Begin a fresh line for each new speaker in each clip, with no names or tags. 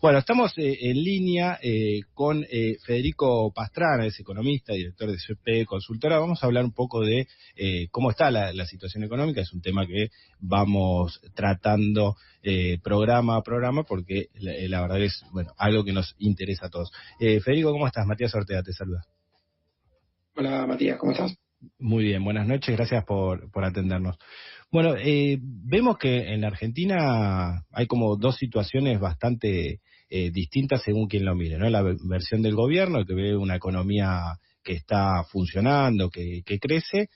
Bueno, estamos en línea con Federico Pastrana, es economista, director de CP Consultora. Vamos a hablar un poco de cómo está la situación económica. Es un tema que vamos tratando programa a programa porque la verdad es algo que nos interesa a todos. Federico, ¿cómo estás? Matías Ortega te saluda.
Hola Matías, ¿cómo estás?
Muy bien, buenas noches, gracias por atendernos. Bueno, vemos que en la Argentina hay como dos situaciones bastante distintas según quien lo mire, ¿no? La versión del gobierno, que ve una economía que está funcionando, que crece,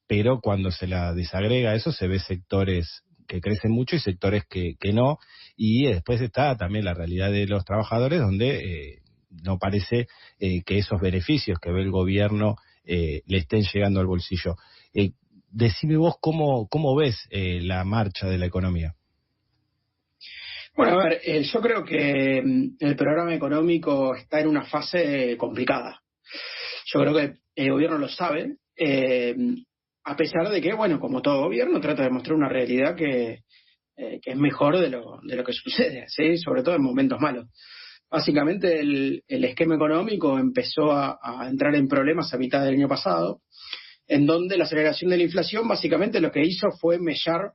pero cuando se la desagrega a eso se ve sectores que crecen mucho y sectores que no, y después está también la realidad de los trabajadores donde no parece que esos beneficios que ve el gobierno le estén llegando al bolsillo. Decime vos cómo ves la marcha de la economía.
Bueno, a ver, yo creo que el programa económico está en una fase complicada. Yo creo que el gobierno lo sabe, a pesar de que, bueno, como todo gobierno, trata de mostrar una realidad que es mejor de lo que sucede, ¿sí? Sobre todo en momentos malos. Básicamente el esquema económico empezó a entrar en problemas a mitad del año pasado, en donde la aceleración de la inflación básicamente lo que hizo fue mellar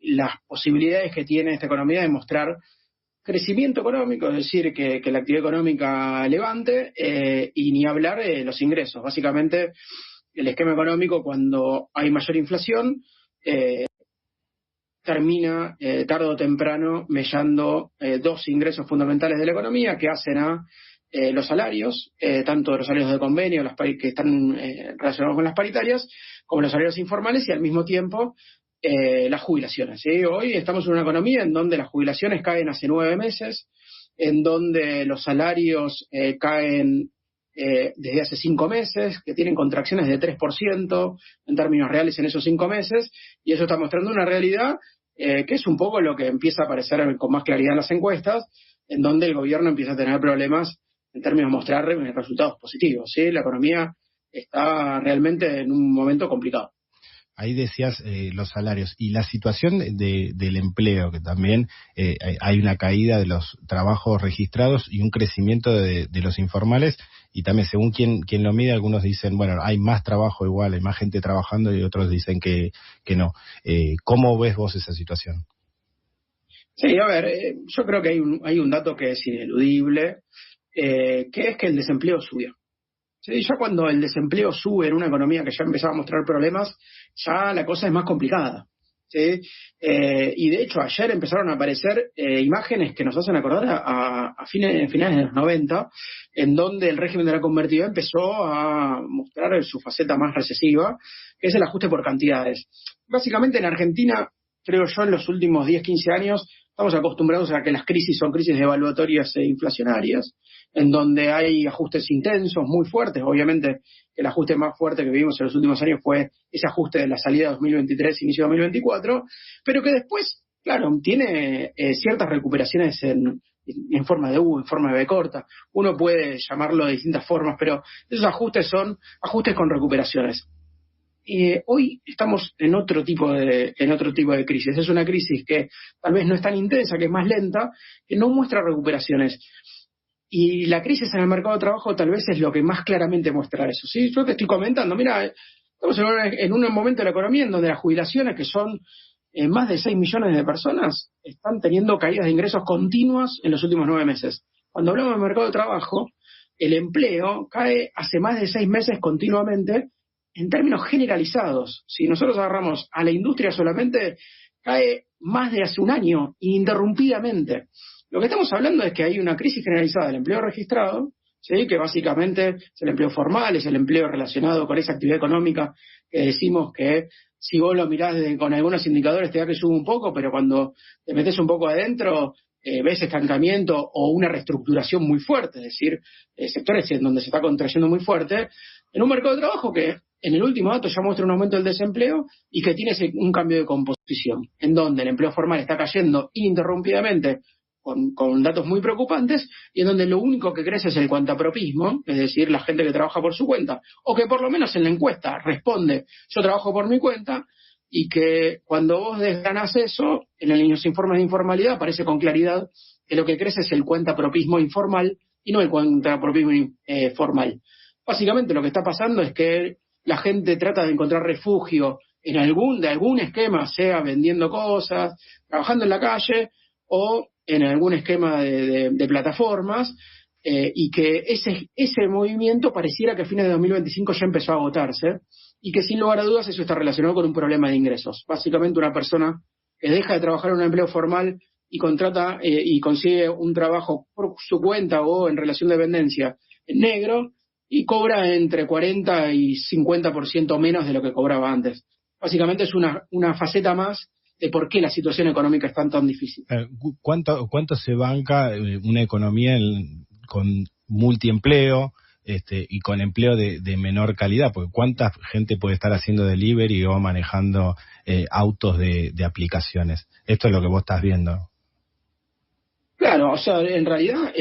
las posibilidades que tiene esta economía de mostrar crecimiento económico, es decir, que la actividad económica levante y ni hablar de los ingresos. Básicamente el esquema económico, cuando hay mayor inflación, termina tarde o temprano mellando dos ingresos fundamentales de la economía que hacen a los salarios, tanto los salarios de convenio, que están relacionados con las paritarias, como los salarios informales y al mismo tiempo las jubilaciones, ¿sí? Hoy estamos en una economía en donde las jubilaciones caen hace 9 meses, en donde los salarios caen desde hace 5 meses, que tienen contracciones de 3% en términos reales en esos 5 meses, y eso está mostrando una realidad que es un poco lo que empieza a aparecer con más claridad en las encuestas, en donde el gobierno empieza a tener problemas en términos de mostrar resultados positivos, ¿sí? La economía está realmente en un momento complicado.
Ahí decías los salarios y la situación del empleo, que también hay una caída de los trabajos registrados y un crecimiento de los informales, y también según quien lo mide, algunos dicen, bueno, hay más trabajo igual, hay más gente trabajando, y otros dicen que no. ¿Cómo ves vos esa situación?
Sí, a ver, yo creo que hay un dato que es ineludible, que es que el desempleo subió. Sí, ya cuando el desempleo sube en una economía que ya empezaba a mostrar problemas, ya la cosa es más complicada, ¿sí? Y de hecho ayer empezaron a aparecer imágenes que nos hacen acordar a finales de los 90, en donde el régimen de la convertibilidad empezó a mostrar su faceta más recesiva, que es el ajuste por cantidades. Básicamente en Argentina, creo yo, en los últimos 10, 15 años, estamos acostumbrados a que las crisis son crisis devaluatorias e inflacionarias, en donde hay ajustes intensos, muy fuertes. Obviamente el ajuste más fuerte que vivimos en los últimos años fue ese ajuste de la salida de 2023, inicio de 2024, pero que después, claro, tiene ciertas recuperaciones en forma de U, en forma de B corta. Uno puede llamarlo de distintas formas, pero esos ajustes son ajustes con recuperaciones. Hoy estamos en otro tipo de crisis. Es una crisis que tal vez no es tan intensa, que es más lenta, que no muestra recuperaciones. Y la crisis en el mercado de trabajo tal vez es lo que más claramente muestra eso, ¿sí? Yo te estoy comentando, mira, estamos en un momento de la economía en donde las jubilaciones, que son más de 6 millones de personas, están teniendo caídas de ingresos continuas en los últimos 9 meses. Cuando hablamos del mercado de trabajo, el empleo cae hace más de 6 meses continuamente en términos generalizados. Si nosotros agarramos a la industria solamente, cae más de hace un año, ininterrumpidamente. Lo que estamos hablando es que hay una crisis generalizada del empleo registrado, ¿sí? Que básicamente es el empleo formal, es el empleo relacionado con esa actividad económica que decimos que si vos lo mirás con algunos indicadores te da que sube un poco, pero cuando te metes un poco adentro ves estancamiento o una reestructuración muy fuerte, es decir, sectores en donde se está contrayendo muy fuerte, en un mercado de trabajo que en el último dato ya muestra un aumento del desempleo y que tiene un cambio de composición, en donde el empleo formal está cayendo ininterrumpidamente con datos muy preocupantes, y en donde lo único que crece es el cuentapropismo, es decir, la gente que trabaja por su cuenta, o que por lo menos en la encuesta responde, yo trabajo por mi cuenta, y que cuando vos desgranás eso, en los informes de informalidad aparece con claridad que lo que crece es el cuentapropismo informal y no el cuentapropismo formal. Básicamente lo que está pasando es que la gente trata de encontrar refugio de algún esquema, sea vendiendo cosas, trabajando en la calle o en algún esquema de plataformas, y que ese movimiento pareciera que a fines de 2025 ya empezó a agotarse, y que sin lugar a dudas eso está relacionado con un problema de ingresos. Básicamente una persona que deja de trabajar en un empleo formal y contrata y consigue un trabajo por su cuenta o en relación de dependencia en negro y cobra entre 40 y 50% menos de lo que cobraba antes. Básicamente es una faceta más de por qué la situación económica es tan difícil.
¿Cuánto se banca una economía con multiempleo y con empleo de menor calidad? Porque ¿cuánta gente puede estar haciendo delivery o manejando autos de aplicaciones? Esto es lo que vos estás viendo.
Claro, o sea, en realidad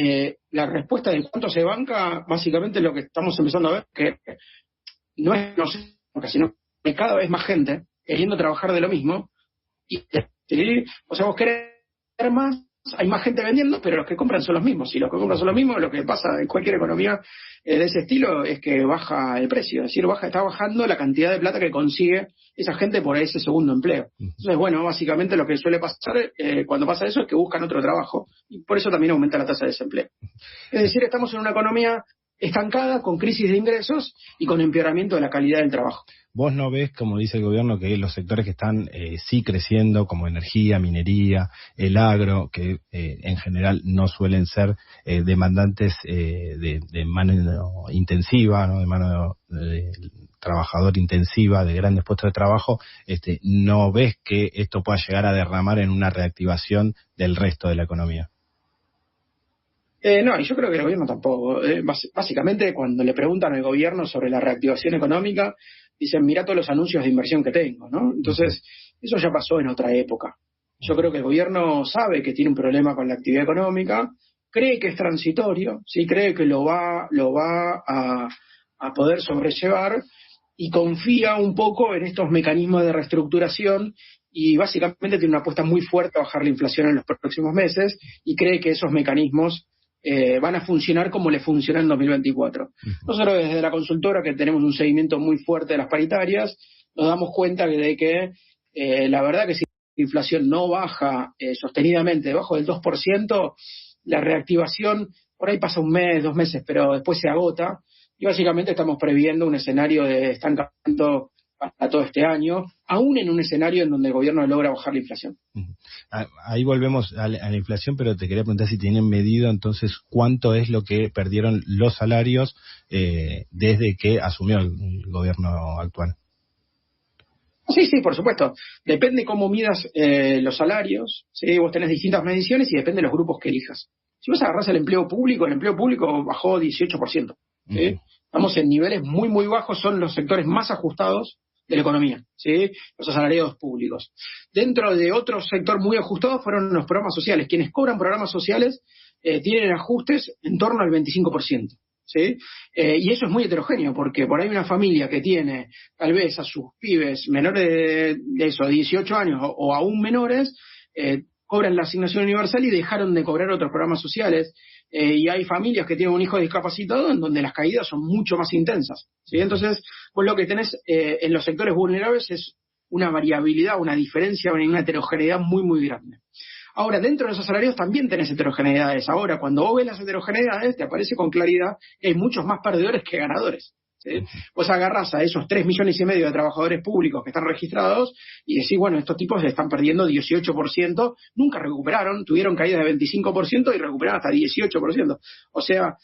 la respuesta de cuánto se banca, básicamente lo que estamos empezando a ver que no se banca, sino que cada vez más gente queriendo trabajar de lo mismo. Y, ¿sí? O sea, vos querés más, hay más gente vendiendo, pero los que compran son los mismos. Si los que compran son los mismos, lo que pasa en cualquier economía de ese estilo es que baja el precio. Es decir, está bajando la cantidad de plata que consigue esa gente por ese segundo empleo. Entonces, bueno, básicamente lo que suele pasar cuando pasa eso es que buscan otro trabajo. Y por eso también aumenta la tasa de desempleo. Es decir, estamos en una economía estancada, con crisis de ingresos y con empeoramiento de la calidad del trabajo.
¿Vos no ves, como dice el gobierno, que los sectores que están sí creciendo, como energía, minería, el agro, que en general no suelen ser demandantes de mano intensiva, ¿no? De mano de trabajador intensiva, de grandes puestos de trabajo, no ves que esto pueda llegar a derramar en una reactivación del resto de la economía?
No, y yo creo que el gobierno tampoco. Básicamente, cuando le preguntan al gobierno sobre la reactivación económica, dicen, mira todos los anuncios de inversión que tengo, ¿no? Entonces, eso ya pasó en otra época. Yo creo que el gobierno sabe que tiene un problema con la actividad económica, cree que es transitorio, sí, cree que lo va a poder sobrellevar y confía un poco en estos mecanismos de reestructuración y básicamente tiene una apuesta muy fuerte a bajar la inflación en los próximos meses y cree que esos mecanismos van a funcionar como le funcionó en 2024. Nosotros desde la consultora, que tenemos un seguimiento muy fuerte de las paritarias, nos damos cuenta de que la verdad que si la inflación no baja sostenidamente debajo del 2%, la reactivación por ahí pasa un mes, 2 meses, pero después se agota y básicamente estamos previendo un escenario de estancamiento para todo este año, aún en un escenario en donde el gobierno logra bajar la inflación.
Ahí volvemos a la inflación, pero te quería preguntar si tienen medido entonces cuánto es lo que perdieron los salarios desde que asumió el gobierno actual.
Sí, por supuesto. Depende cómo midas los salarios, ¿sí? Vos tenés distintas mediciones y depende de los grupos que elijas. Si vos agarrás el empleo público bajó 18%. ¿Sí? Estamos en niveles muy, muy bajos, son los sectores más ajustados de la economía, ¿sí? Los asalariados públicos. Dentro de otro sector muy ajustado fueron los programas sociales. Quienes cobran programas sociales tienen ajustes en torno al 25%. ¿Sí? Y eso es muy heterogéneo, porque por ahí una familia que tiene tal vez a sus pibes menores de 18 años o aún menores, cobran la asignación universal y dejaron de cobrar otros programas sociales. Y hay familias que tienen un hijo discapacitado en donde las caídas son mucho más intensas, ¿sí? Entonces, vos lo que tenés en los sectores vulnerables es una variabilidad, una diferencia, una heterogeneidad muy, muy grande. Ahora, dentro de esos salarios también tenés heterogeneidades. Ahora, cuando vos ves las heterogeneidades, te aparece con claridad que hay muchos más perdedores que ganadores. ¿Sí? Vos agarrás a esos 3,5 millones de trabajadores públicos que están registrados y decís, bueno, estos tipos están perdiendo 18%, nunca recuperaron, tuvieron caídas de 25% y recuperaron hasta 18%. O sea,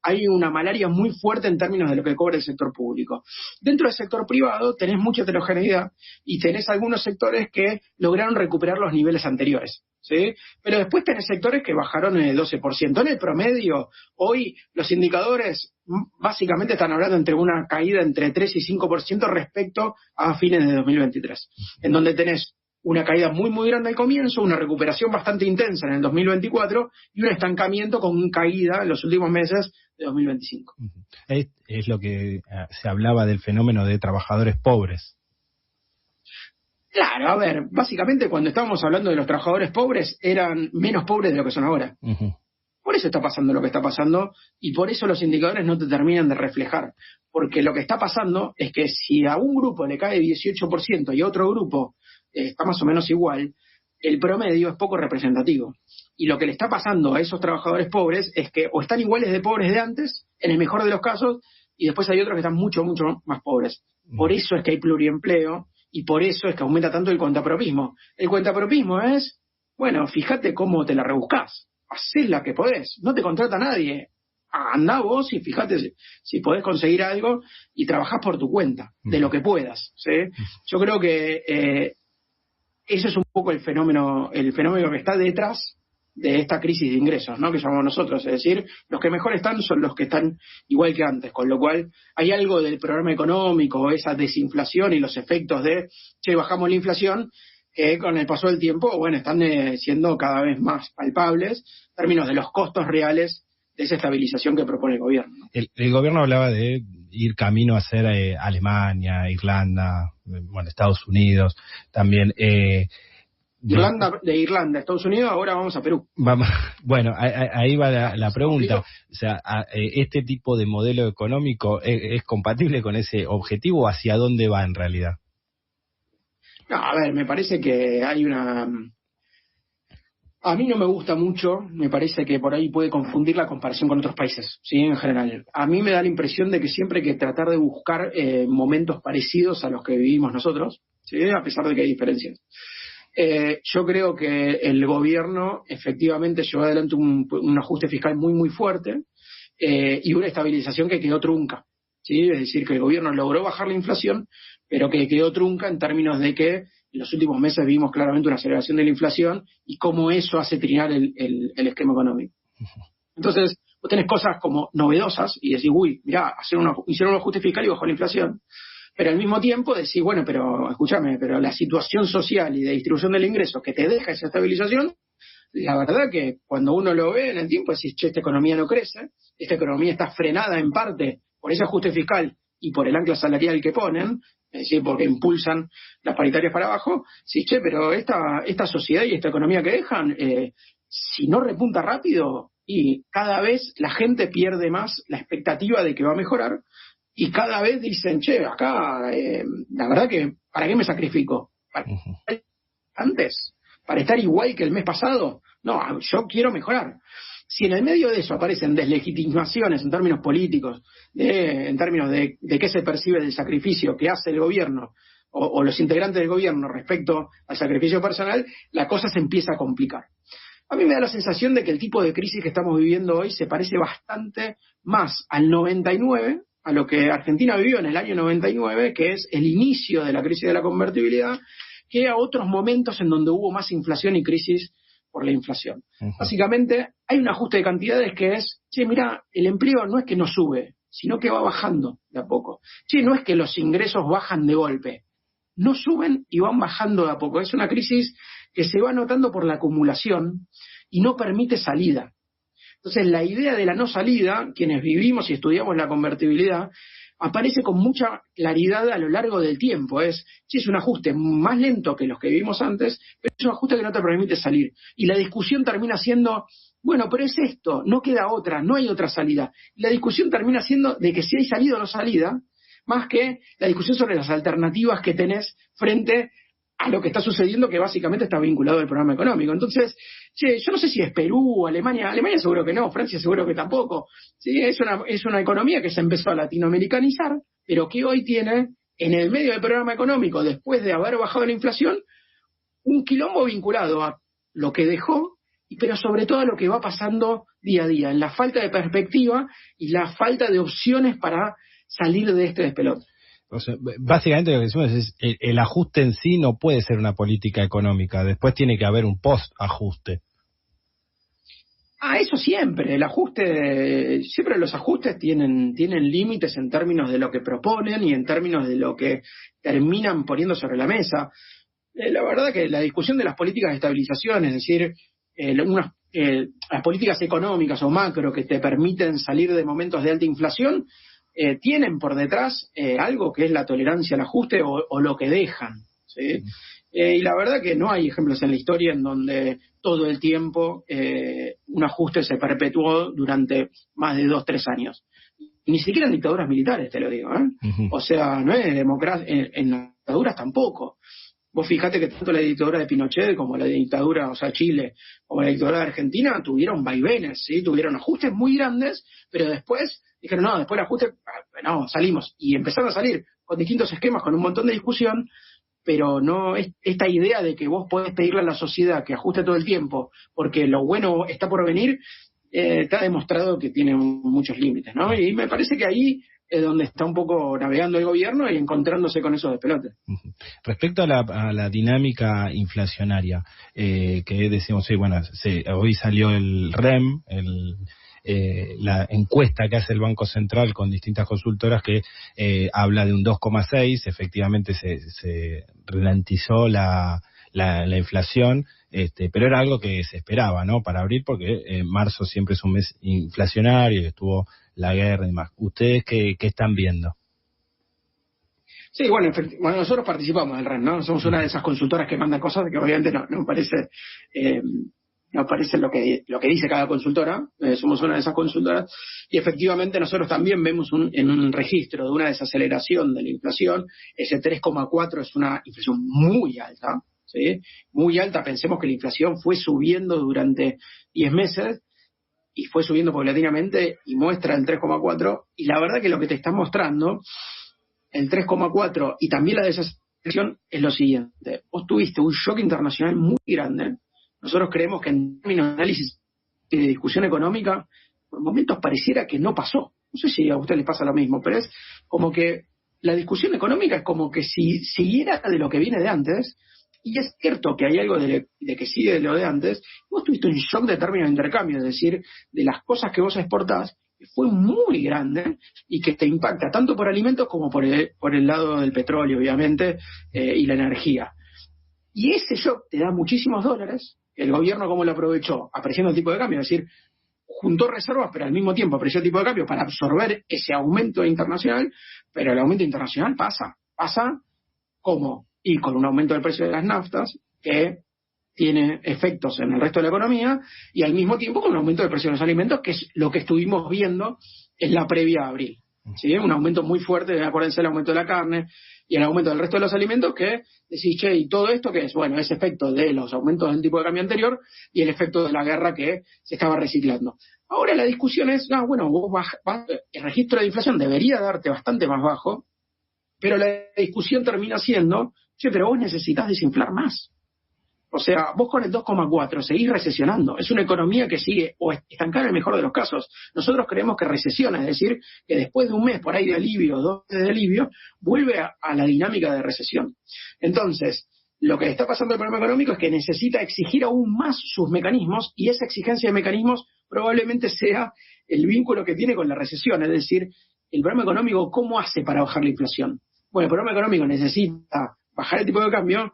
hay una malaria muy fuerte en términos de lo que cobra el sector público. Dentro del sector privado tenés mucha heterogeneidad y tenés algunos sectores que lograron recuperar los niveles anteriores. ¿Sí? Pero después tenés sectores que bajaron el 12%. En el promedio, hoy los indicadores básicamente están hablando entre una caída entre 3 y 5% respecto a fines de 2023, en donde tenés una caída muy, muy grande al comienzo, una recuperación bastante intensa en el 2024 y un estancamiento con caída en los últimos meses de 2025.
Es lo que se hablaba del fenómeno de trabajadores pobres.
Claro, a ver, básicamente cuando estábamos hablando de los trabajadores pobres, eran menos pobres de lo que son ahora.
Ujú.
Por eso está pasando lo que está pasando y por eso los indicadores no te terminan de reflejar. Porque lo que está pasando es que si a un grupo le cae 18% y a otro grupo está más o menos igual, el promedio es poco representativo. Y lo que le está pasando a esos trabajadores pobres es que o están iguales de pobres de antes, en el mejor de los casos, y después hay otros que están mucho, mucho más pobres. Por eso es que hay pluriempleo y por eso es que aumenta tanto el cuentapropismo. El cuentapropismo es, bueno, fíjate cómo te la rebuscás. Hacés la que podés, no te contrata nadie. Andá vos y fíjate si podés conseguir algo y trabajás por tu cuenta, de lo que puedas. ¿Sí? Yo creo que eso es un poco el fenómeno que está detrás de esta crisis de ingresos, ¿no? Que llamamos nosotros. Es decir, los que mejor están son los que están igual que antes, con lo cual hay algo del programa económico, esa desinflación y los efectos de, che, bajamos la inflación, que con el paso del tiempo, bueno, están siendo cada vez más palpables en términos de los costos reales de esa estabilización que propone el gobierno, ¿no?
El gobierno hablaba de ir camino a ser Alemania, Irlanda, bueno, Estados Unidos también.
De Irlanda, Estados Unidos, ahora vamos a Perú.
Vamos, bueno, ahí va la pregunta. O sea, ¿este tipo de modelo económico es compatible con ese objetivo? ¿Hacia dónde va en realidad?
No, a ver, me parece que hay una... A mí no me gusta mucho, me parece que por ahí puede confundir la comparación con otros países, ¿sí? En general. A mí me da la impresión de que siempre hay que tratar de buscar momentos parecidos a los que vivimos nosotros, ¿sí? A pesar de que hay diferencias. Yo creo que el gobierno efectivamente llevó adelante un ajuste fiscal muy, muy fuerte y una estabilización que quedó trunca, ¿sí? Es decir, que el gobierno logró bajar la inflación, pero que quedó trunca en términos de que en los últimos meses vimos claramente una aceleración de la inflación y cómo eso hace trinar el esquema económico. Entonces, vos tenés cosas como novedosas y decís, uy, mirá, hicieron un ajuste fiscal y bajó la inflación. Pero al mismo tiempo decís, bueno, pero escúchame, pero la situación social y de distribución del ingreso que te deja esa estabilización, la verdad que cuando uno lo ve en el tiempo decís, che, esta economía no crece, esta economía está frenada en parte por ese ajuste fiscal y por el ancla salarial que ponen, es decir, porque impulsan las paritarias para abajo, sí, che, pero esta sociedad y esta economía que dejan, si no repunta rápido, y cada vez la gente pierde más la expectativa de que va a mejorar, y cada vez dicen, che, acá, la verdad que, ¿para qué me sacrifico? Antes, para estar igual que el mes pasado, no, yo quiero mejorar. Si en el medio de eso aparecen deslegitimaciones en términos políticos, en términos de qué se percibe del sacrificio que hace el gobierno o los integrantes del gobierno respecto al sacrificio personal, la cosa se empieza a complicar. A mí me da la sensación de que el tipo de crisis que estamos viviendo hoy se parece bastante más al 99, a lo que Argentina vivió en el año 99, que es el inicio de la crisis de la convertibilidad, que a otros momentos en donde hubo más inflación y crisis por la inflación. Uh-huh. Básicamente, hay un ajuste de cantidades que es, che, mira, el empleo no es que no sube, sino que va bajando de a poco. Che, no es que los ingresos bajan de golpe, no suben y van bajando de a poco. Es una crisis que se va notando por la acumulación y no permite salida. Entonces, la idea de la no salida, quienes vivimos y estudiamos la convertibilidad, aparece con mucha claridad a lo largo del tiempo. Es un ajuste más lento que los que vivimos antes, pero es un ajuste que no te permite salir. Y la discusión termina siendo, bueno, pero es esto, no queda otra, no hay otra salida. Y la discusión termina siendo de que si hay salida o no salida, más que la discusión sobre las alternativas que tenés frente a lo que está sucediendo, que básicamente está vinculado al programa económico. Entonces, yo no sé si es Perú, Alemania seguro que no, Francia seguro que tampoco. Sí, es una economía que se empezó a latinoamericanizar, pero que hoy tiene, en el medio del programa económico, después de haber bajado la inflación, un quilombo vinculado a lo que dejó, pero sobre todo a lo que va pasando día a día, en la falta de perspectiva y la falta de opciones para salir de este despelote.
O sea, básicamente lo que decimos es el ajuste en sí no puede ser una política económica, después tiene que haber un post-ajuste.
Eso siempre, siempre los ajustes tienen límites en términos de lo que proponen y en términos de lo que terminan poniendo sobre la mesa. La verdad que la discusión de las políticas de estabilización, es decir, las políticas económicas o macro que te permiten salir de momentos de alta inflación, tienen por detrás algo que es la tolerancia al ajuste o lo que dejan, ¿sí? Y la verdad que no hay ejemplos en la historia en donde todo el tiempo un ajuste se perpetuó durante más de 2-3 años. Ni siquiera en dictaduras militares, te lo digo, ¿eh?
Ujú.
O sea, no es democracia, en las dictaduras tampoco. Vos fijate que tanto la dictadura de Pinochet como la dictadura, o sea, Chile, como la dictadura de Argentina, tuvieron vaivenes, ¿sí? Tuvieron ajustes muy grandes, pero después dijeron, no, después del ajuste, no, salimos. Y empezaron a salir con distintos esquemas, con un montón de discusión, pero no esta idea de que vos podés pedirle a la sociedad que ajuste todo el tiempo, porque lo bueno está por venir, está demostrado que tiene muchos límites, ¿no? Y me parece que ahí es donde está un poco navegando el gobierno y encontrándose con esos despelotes.
Respecto a la dinámica inflacionaria, que decimos, sí, bueno, hoy salió el REM, la encuesta que hace el Banco Central con distintas consultoras que habla de un 2,6, efectivamente se ralentizó la inflación, pero era algo que se esperaba, ¿no? Para abril, porque marzo siempre es un mes inflacionario y estuvo la guerra y demás. ¿Ustedes qué están viendo?
Sí, bueno, nosotros participamos del REN, ¿no? Somos una de esas consultoras que manda cosas que obviamente no parece no parece lo que dice cada consultora. Somos una de esas consultoras y efectivamente nosotros también vemos en un registro de una desaceleración de la inflación. Ese 3,4 es una inflación muy alta, ¿sí? Muy alta. Pensemos que la inflación fue subiendo durante 10 meses y fue subiendo paulatinamente y muestra el 3,4, y la verdad que lo que te está mostrando el 3,4 y también la desaceleración es lo siguiente. Vos tuviste un shock internacional muy grande. Nosotros creemos que en términos de análisis y de discusión económica, por momentos pareciera que no pasó. No sé si a ustedes les pasa lo mismo, pero es como que la discusión económica es como que si siguiera de lo que viene de antes, y es cierto que hay algo de que sigue de lo de antes. Vos tuviste un shock de términos de intercambio, es decir, de las cosas que vos exportás, que fue muy grande y que te impacta tanto por alimentos como por el lado del petróleo, obviamente, y la energía. Y ese shock te da muchísimos dólares. El gobierno, ¿cómo lo aprovechó? Apreciando el tipo de cambio, es decir, juntó reservas, pero al mismo tiempo apreció el tipo de cambio para absorber ese aumento internacional, pero el aumento internacional pasa. ¿Cómo? Y con un aumento del precio de las naftas, que tiene efectos en el resto de la economía, y al mismo tiempo con un aumento del precio de los alimentos, que es lo que estuvimos viendo en la previa a abril. ¿Sí? Un aumento muy fuerte, acuérdense el aumento de la carne y el aumento del resto de los alimentos, que decís, che, ¿y todo esto qué es? Bueno, es efecto de los aumentos del tipo de cambio anterior y el efecto de la guerra que se estaba reciclando. Ahora la discusión es, bueno, el registro de inflación debería darte bastante más bajo, pero la discusión termina siendo, che, pero vos necesitas desinflar más. O sea, vos con el 2,4 seguís recesionando. Es una economía que sigue o estancada en el mejor de los casos. Nosotros creemos que recesiona, es decir, que después de un mes por ahí de alivio, 2 meses de alivio, vuelve a la dinámica de recesión. Entonces, lo que está pasando el problema económico es que necesita exigir aún más sus mecanismos, y esa exigencia de mecanismos probablemente sea el vínculo que tiene con la recesión. Es decir, el problema económico, ¿cómo hace para bajar la inflación? Bueno, el problema económico necesita bajar el tipo de cambio,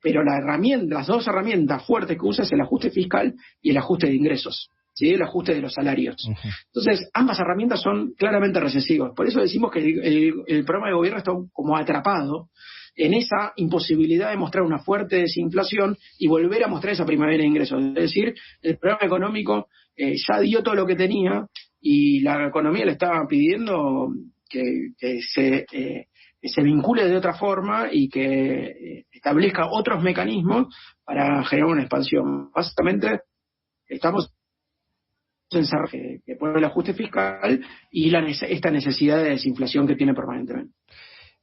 pero las dos herramientas fuertes que usa es el ajuste fiscal y el ajuste de ingresos, ¿sí? El ajuste de los salarios.
Uh-huh.
Entonces, ambas herramientas son claramente recesivas. Por eso decimos que el programa de gobierno está como atrapado en esa imposibilidad de mostrar una fuerte desinflación y volver a mostrar esa primavera de ingresos. Es decir, el programa económico ya dio todo lo que tenía y la economía le estaba pidiendo que se vincule de otra forma y que establezca otros mecanismos para generar una expansión. Básicamente, estamos encerrados que pone el ajuste fiscal y esta necesidad de desinflación que tiene permanentemente.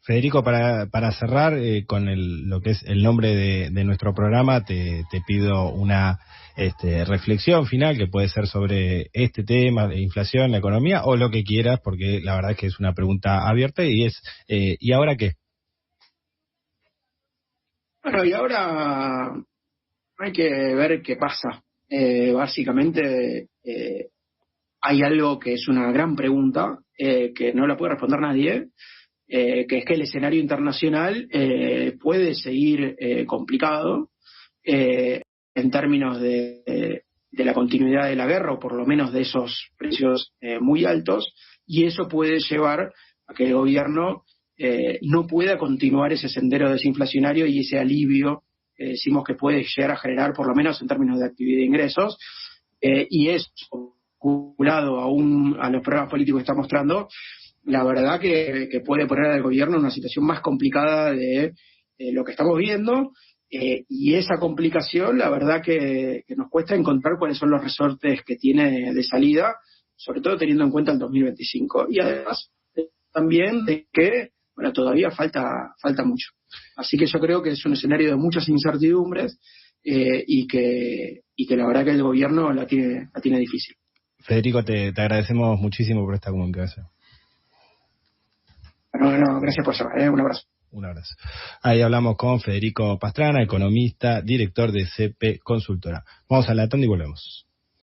Federico, para cerrar con lo que es el nombre de nuestro programa, te pido una reflexión final que puede ser sobre este tema de inflación, la economía o lo que quieras, porque la verdad es que es una pregunta abierta y es ¿y ahora qué?
Bueno, y ahora hay que ver qué pasa. Básicamente hay algo que es una gran pregunta que no la puede responder nadie, que es que el escenario internacional puede seguir complicado en términos de la continuidad de la guerra, o por lo menos de esos precios muy altos, y eso puede llevar a que el gobierno no pueda continuar ese sendero desinflacionario y ese alivio decimos que puede llegar a generar, por lo menos en términos de actividad de ingresos, y eso, vinculado a los programas políticos que está mostrando, la verdad que puede poner al gobierno en una situación más complicada de lo que estamos viendo, y esa complicación, la verdad que nos cuesta encontrar cuáles son los resortes que tiene de salida, sobre todo teniendo en cuenta el 2025. Y además, también de que, bueno, todavía falta mucho. Así que yo creo que es un escenario de muchas incertidumbres, y que la verdad que el gobierno la tiene difícil.
Federico, te agradecemos muchísimo por esta comunicación.
Bueno, gracias por llamar, un abrazo.
Un abrazo. Ahí hablamos con Federico Pastrana, economista, director de CP Consultora. Vamos a la tanda y volvemos.